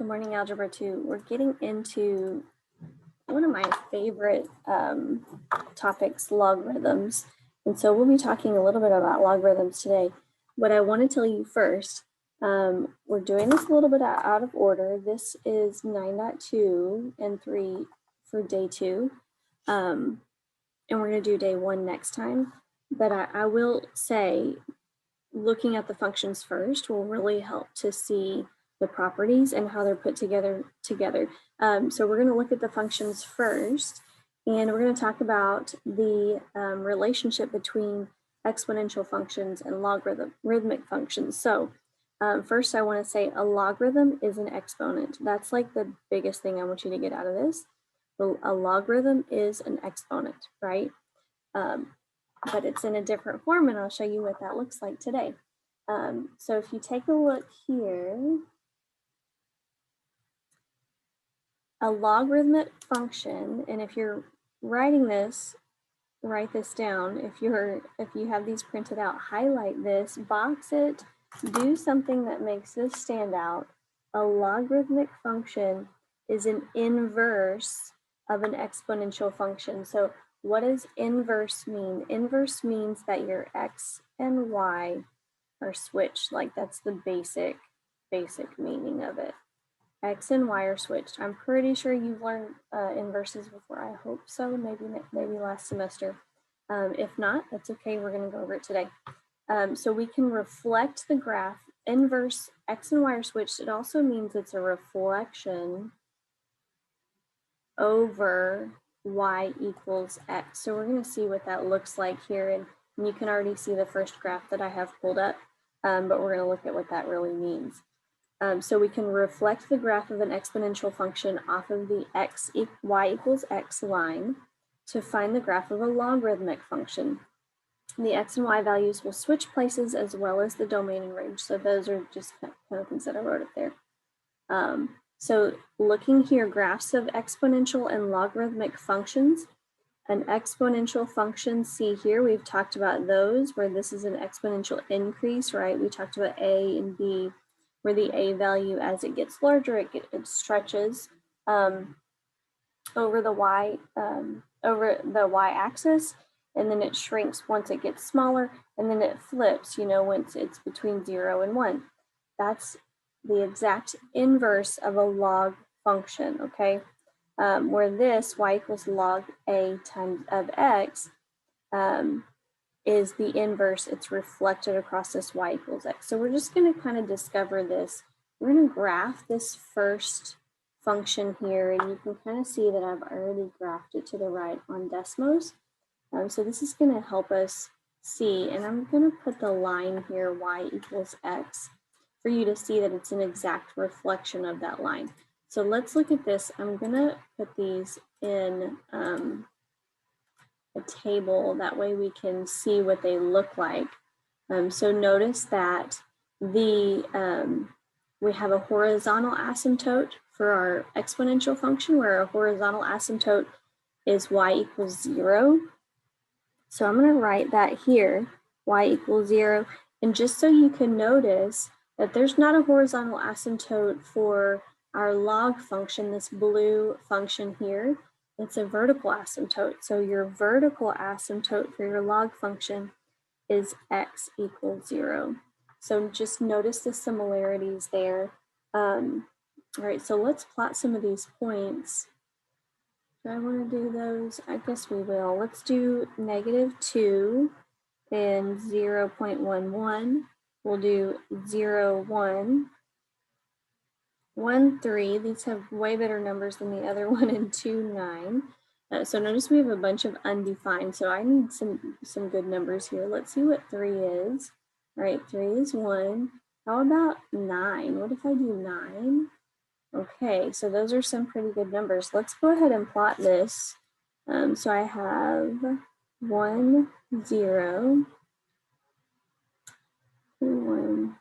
Good morning, Algebra 2. We're getting into one of my favorite topics, logarithms. And so we'll be talking a little bit about logarithms today. What I want to tell you first, we're doing this a little bit out of order. This is 9.2 and 3 for day 2. And we're going to do day 1 next time. But I will say, looking at the functions first will really help to see the properties and how they're put together. So we're going to look at the functions first, and we're going to talk about the relationship between exponential functions and logarithmic functions. So first I want to say a logarithm is an exponent. That's like the biggest thing I want you to get out of this. A logarithm is an exponent, right? But it's in a different form, and I'll show you what that looks like today. So if you take a look here, a logarithmic function, and if you're writing this, write this down. If you have these printed out, highlight this, box it, do something that makes this stand out. A logarithmic function is an inverse of an exponential function. So what does inverse mean? Inverse means that your x and y are switched. Like, that's the basic meaning of it. X and y are switched. I'm pretty sure you've learned inverses before. I hope so. Maybe last semester. If not, that's okay. We're going to go over it today. So we can reflect the graph. Inverse, x and y are switched. It also means it's a reflection over y equals x. So we're going to see what that looks like here. And you can already see the first graph that I have pulled up, but we're going to look at what that really means. So we can reflect the graph of an exponential function off of the y equals x line to find the graph of a logarithmic function. The x and y values will switch places as well as the domain and range. So those are just kind of things that I wrote up there. So looking here, graphs of exponential and logarithmic functions. An exponential function, see here, we've talked about those where this is an exponential increase, right? We talked about a and b, where the a value, as it gets larger, it stretches over the y axis, and then it shrinks once it gets smaller, and then it flips, once it's between 0 and 1. That's the exact inverse of a log function, okay? Where this y equals log a times of x is the inverse. It's reflected across this y equals x. So we're just going to kind of discover this. We're going to graph this first function here, and you can kind of see that I've already graphed it to the right on Desmos. So this is going to help us see, and I'm going to put the line here, y equals x, for you to see that it's an exact reflection of that line. So let's look at this. I'm going to put these in a table, that way we can see what they look like. So notice that we have a horizontal asymptote for our exponential function, where a horizontal asymptote is y equals 0. So I'm going to write that here, y equals 0. And just so you can notice that there's not a horizontal asymptote for our log function, this blue function here. It's a vertical asymptote. So your vertical asymptote for your log function is x equals 0. So just notice the similarities there. All right, so let's plot some of these points. Do I want to do those? I guess we will. Let's do -2 and 0.11. We'll do 0, 1, 1, 3. These have way better numbers than the other one, and 2, 9. So notice we have a bunch of undefined. So I need some good numbers here. Let's see what 3 is. All right, 3 is 1. How about 9? What if I do 9? Okay, so those are some pretty good numbers. Let's go ahead and plot this. So I have 1, 0, 1,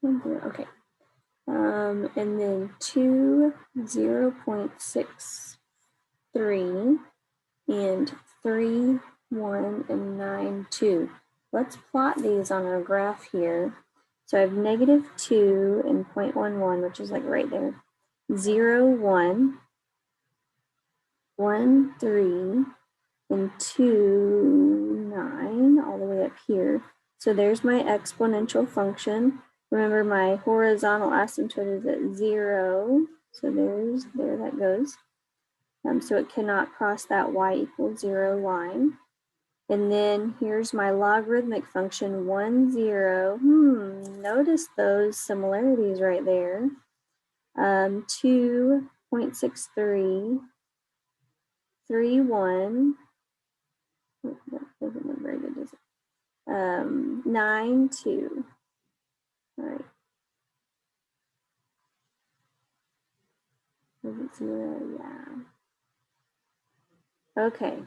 0. Okay. And then 2, 0.63, and 3, 1, and 9, 2. Let's plot these on our graph here. So I have -2 and 0.11, which is like right there. 0, 1, 1, 3, and 2, 9, all the way up here. So there's my exponential function. Remember, my horizontal asymptote is at 0. So there that goes. So it cannot cross that y = 0 line. And then here's my logarithmic function, 1, 0. Notice those similarities right there. 2.63, 3, 1. That doesn't look very good, does it? 9, 2. All right. Is it 0? Yeah. Okay.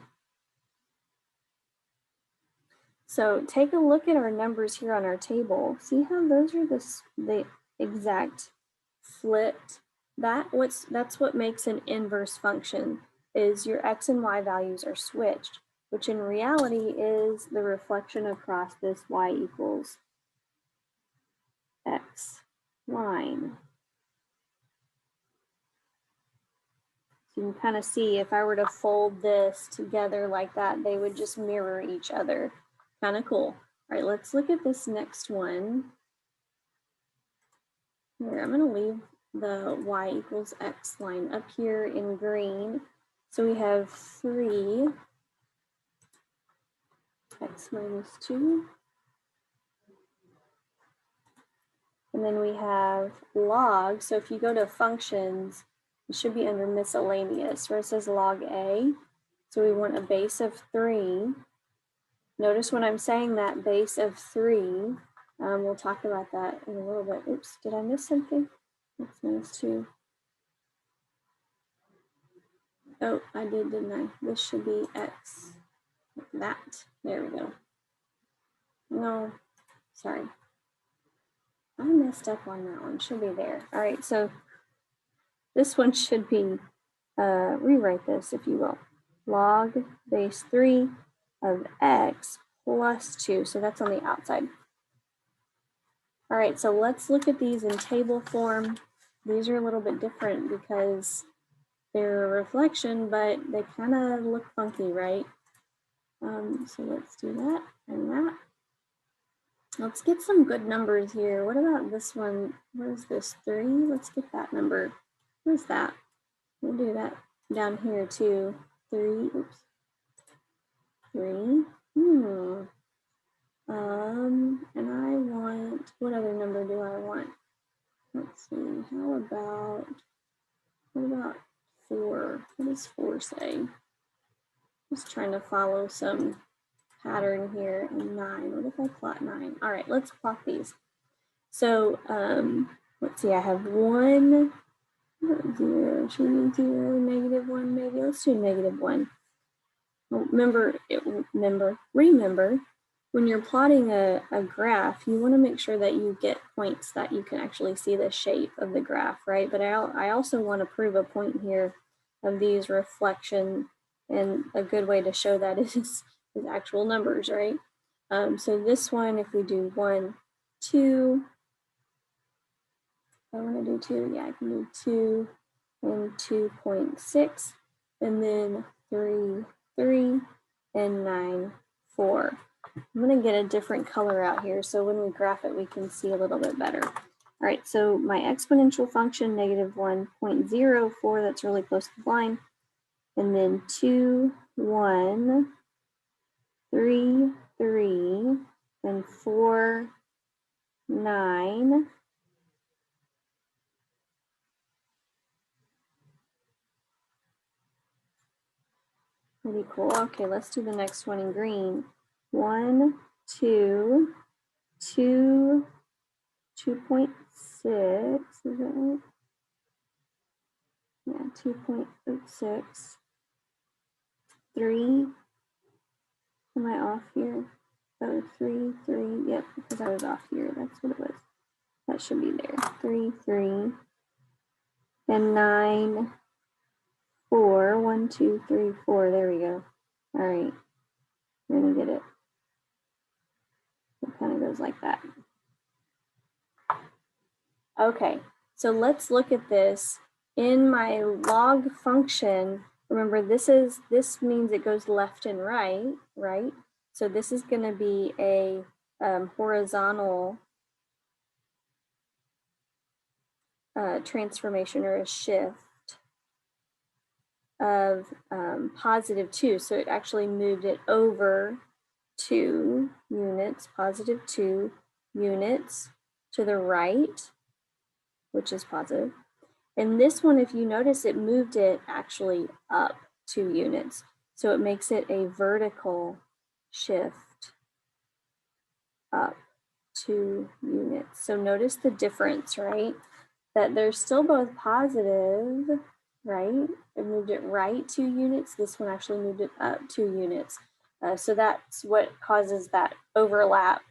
So take a look at our numbers here on our table. See how those are the exact flipped? That's what makes an inverse function, is your x and y values are switched, which in reality is the reflection across this y = x line. So you can kind of see if I were to fold this together like that, they would just mirror each other. Kind of cool. All right, let's look at this next one. Here, I'm going to leave the y = x line up here in green. So we have 3 x - 2. And then we have log. So if you go to functions, it should be under miscellaneous where it says log a. So we want a base of 3. Notice when I'm saying that base of 3, we'll talk about that in a little bit. Oops, did I miss something? X - 2. Oh, I did, didn't I? This should be x, like that. There we go. No, sorry. I messed up on that one. Should be there. All right, so this one should be, rewrite this if you will. Log base 3 of x plus 2. So that's on the outside. All right, so let's look at these in table form. These are a little bit different because they're a reflection, but they kind of look funky, right? So let's do that and that. Let's get some good numbers here. What about this one? What is this? 3? Let's get that number. What is that? We'll do that down here too. 3. Oops. 3. And I want, what other number do I want? Let's see. What about 4? What does 4 say? Just trying to follow some pattern here. And 9. What if I plot 9? All right, let's plot these. So let's see, I have 1, 0, should we do 0, -1 maybe? Let's do -1. Remember, when you're plotting a graph, you want to make sure that you get points that you can actually see the shape of the graph, right? But I also want to prove a point here of these reflection, and a good way to show that is actual numbers, right? So this one, if we do 1, 2, I want to do 2, yeah, I can do 2 and 2.6, and then 3, 3, and 9, 4. I'm going to get a different color out here so when we graph it, we can see a little bit better. All right, so my exponential function, -1.04, that's really close to the line. And then 2, 1, 3, 3, and 4, 9. Pretty cool. Okay, let's do the next one in green. 1, 2, 2, 2.6, is that right? Yeah, 2.6. 3, am I off here? Oh, 3, 3, yep, because I was off here, that's what it was. That should be there. 3, 3, and 9, 4, 1, 2, 3, 4, there we go. All right, we're gonna get it. It kind of goes like that. Okay, so let's look at this. In my log function, remember this means it goes left and right, right? So this is going to be a horizontal transformation or a shift of +2. So it actually moved it over 2 units, +2 units to the right, which is positive. And this one, if you notice, it moved it actually up 2 units. So it makes it a vertical shift up 2 units. So notice the difference, right? That they're still both positive, right? It moved it right 2 units. This one actually moved it up 2 units. So that's what causes that overlap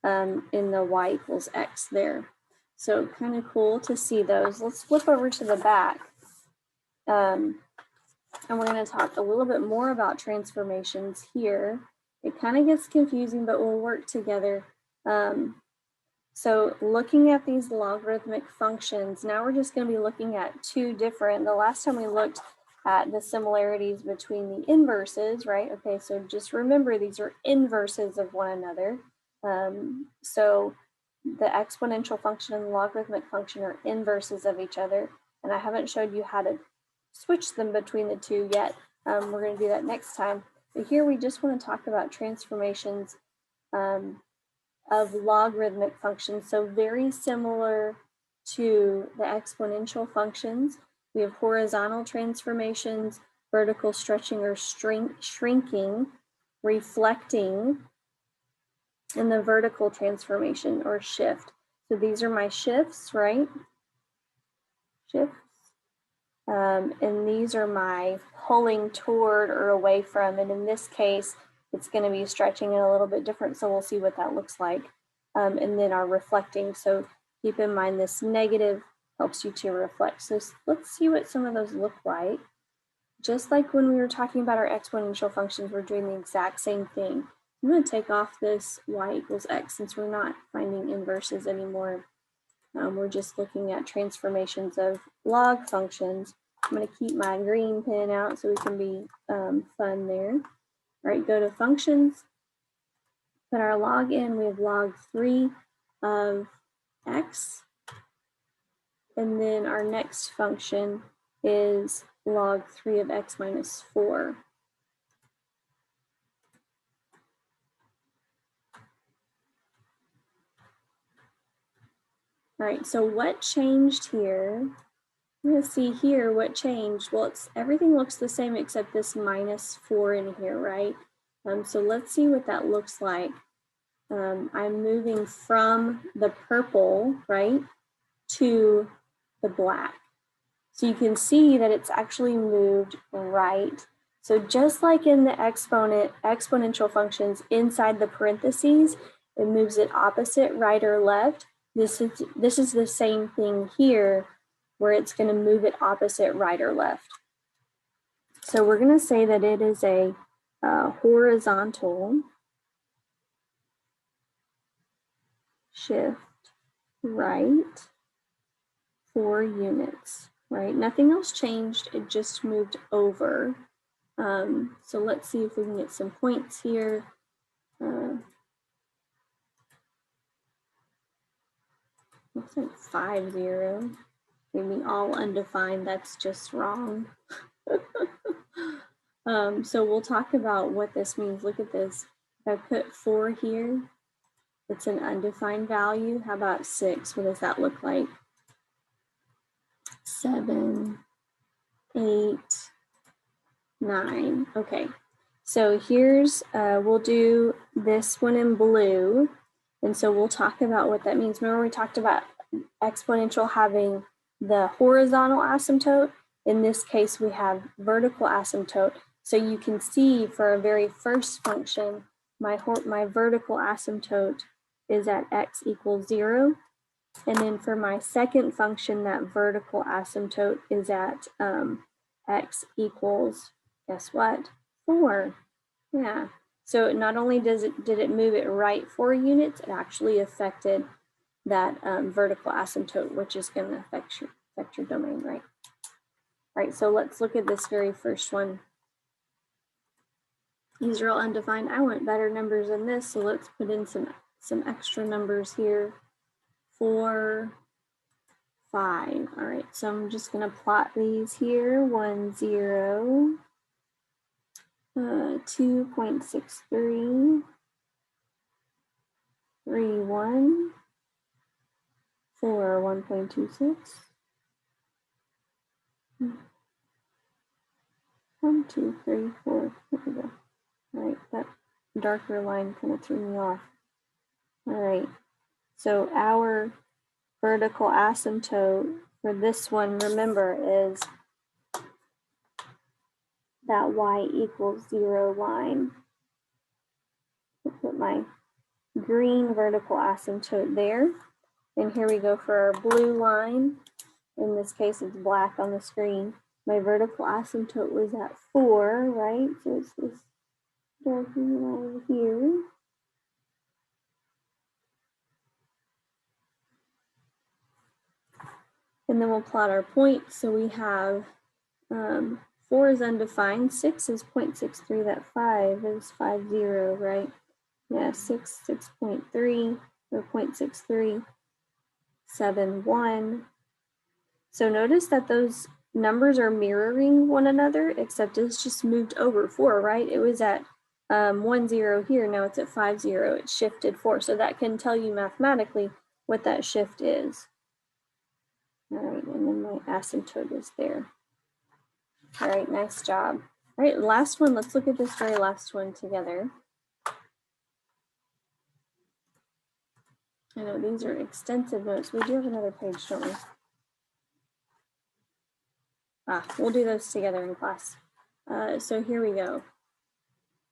in the y equals x there. So kind of cool to see those. Let's flip over to the back. And we're going to talk a little bit more about transformations here. It kind of gets confusing, but we'll work together. So looking at these logarithmic functions, now we're just going to be looking at two different. The last time we looked at the similarities between the inverses, right? Okay, so just remember these are inverses of one another. So the exponential function and the logarithmic function are inverses of each other. And I haven't showed you how to switch them between the two yet. We're going to do that next time. But here we just want to talk about transformations of logarithmic functions. So very similar to the exponential functions. We have horizontal transformations, vertical stretching or shrinking, reflecting, and the vertical transformation or shift. So these are my shifts, right? Shifts. And these are my pulling toward or away from. And in this case, it's going to be stretching it a little bit different. So we'll see what that looks like. And then our reflecting. So keep in mind this negative helps you to reflect. So let's see what some of those look like. Just like when we were talking about our exponential functions, we're doing the exact same thing. I'm going to take off this y equals x since we're not finding inverses anymore. We're just looking at transformations of log functions. I'm going to keep my green pen out so we can be fun there. All right, go to functions, put our log in. We have log 3 of x. And then our next function is log 3 of x minus 4. All right, so what changed here? We're going to see here what changed. Well, everything looks the same except this -4 in here, right? So let's see what that looks like. I'm moving from the purple, right, to the black. So you can see that it's actually moved right. So just like in the exponential functions inside the parentheses, it moves it opposite, right or left. This is the same thing here, where it's going to move it opposite, right or left. So we're going to say that it is a horizontal shift right 4 units, right? Nothing else changed, it just moved over. So let's see if we can get some points here. Looks like 5, 0. Maybe all undefined, that's just wrong. So we'll talk about what this means. Look at this. If I put 4 here, it's an undefined value. How about 6? What does that look like? 7, 8, 9. Okay. So here's, we'll do this one in blue. And so we'll talk about what that means. Remember we talked about exponential having the horizontal asymptote. In this case, we have vertical asymptote. So you can see for our very first function, my vertical asymptote is at x equals 0. And then for my second function, that vertical asymptote is at x equals, guess what? 4. Yeah. So not only did it move it right 4 units, it actually affected that vertical asymptote, which is going to affect your domain, right? All right, so let's look at this very first one. These are all undefined. I want better numbers than this, so let's put in some extra numbers here. 4, 5. All right, so I'm just going to plot these here. 1, 0, 2.63, 3, 1, 4, 1.26, 1, 2, 3, 4. There we go. All right, that darker line kind of threw me off. All right, so our vertical asymptote for this one, remember, is that y equals 0 line. I'll put my green vertical asymptote there. And here we go for our blue line. In this case, it's black on the screen. My vertical asymptote was at 4, right? So it's this dark line over here. And then we'll plot our points. So we have 4 is undefined, 6 is 0.63, that 5 is 50, right? Yeah, 6, 6.3, or 0.63, 7, 1. So notice that those numbers are mirroring one another, except it's just moved over 4, right? It was at 1, 0 here, now it's at 5, 0. It shifted 4, so that can tell you mathematically what that shift is. All right, and then my asymptote is there. All right, nice job. All right, last one, let's look at this very last one together. I know these are extensive notes. We do have another page, don't we? We'll do those together in class. So here we go.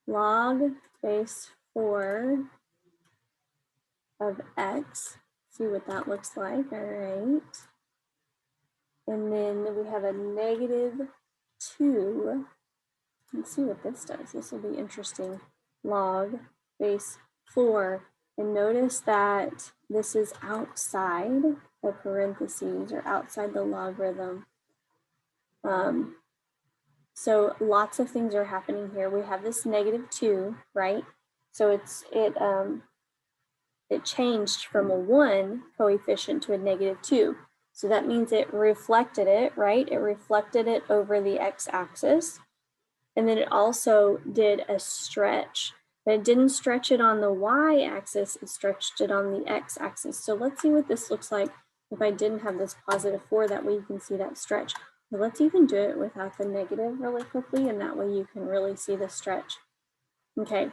Log base 4 of x. See what that looks like. All right. And then we have a negative 2. Let's see what this does. This will be interesting. Log base 4. And notice that this is outside the parentheses or outside the logarithm. So lots of things are happening here. We have this negative 2, right? So it changed from a 1 coefficient to a negative 2. So that means it reflected it, right? It reflected it over the x-axis. And then it also did a stretch, but it didn't stretch it on the y-axis, it stretched it on the x-axis. So let's see what this looks like if I didn't have this positive 4, that way you can see that stretch. But let's even do it without the negative really quickly, and that way you can really see the stretch. Okay,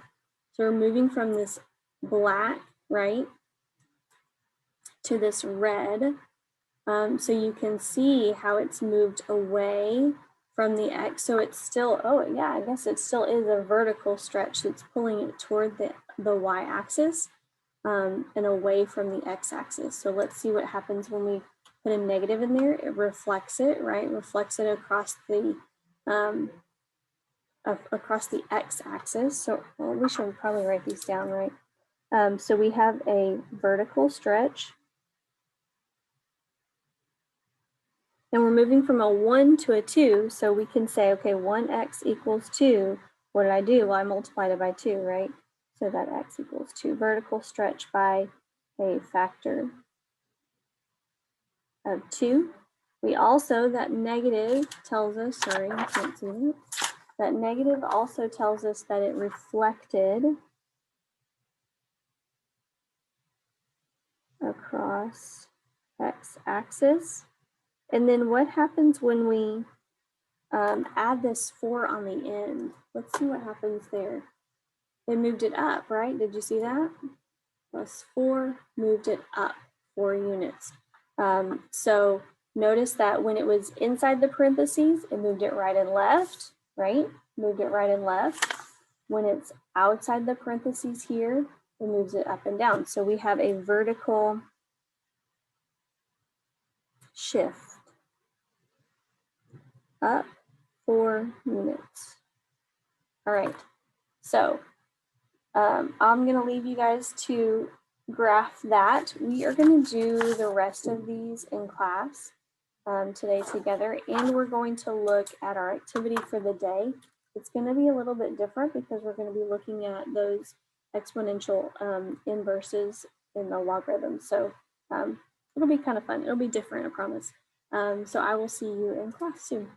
so we're moving from this black, right, to this red. So you can see how it's moved away from the x. So it's still, oh yeah, I guess it still is a vertical stretch that's pulling it toward the y-axis and away from the x-axis. So let's see what happens when we put a negative in there. It reflects it, right? Reflects it across the x-axis. So we should probably write these down, right? So we have a vertical stretch. And we're moving from a 1 to a 2, so we can say, okay, 1x equals 2. What did I do? Well, I multiplied it by 2, right? So that x equals 2. Vertical stretch by a factor of 2. We also, that negative tells us, sorry, I can't see it. That negative also tells us that it reflected across x-axis. And then what happens when we add this 4 on the end? Let's see what happens there. It moved it up, right? Did you see that? Plus 4 moved it up 4 units. So notice that when it was inside the parentheses, it moved it right and left, right? Moved it right and left. When it's outside the parentheses here, it moves it up and down. So we have a vertical shift up 4 units. All right, so I'm going to leave you guys to graph that. We are going to do the rest of these in class today together, and we're going to look at our activity for the day. It's going to be a little bit different because we're going to be looking at those exponential inverses in the logarithm. So it'll be kind of fun. It'll be different, I promise. So I will see you in class soon.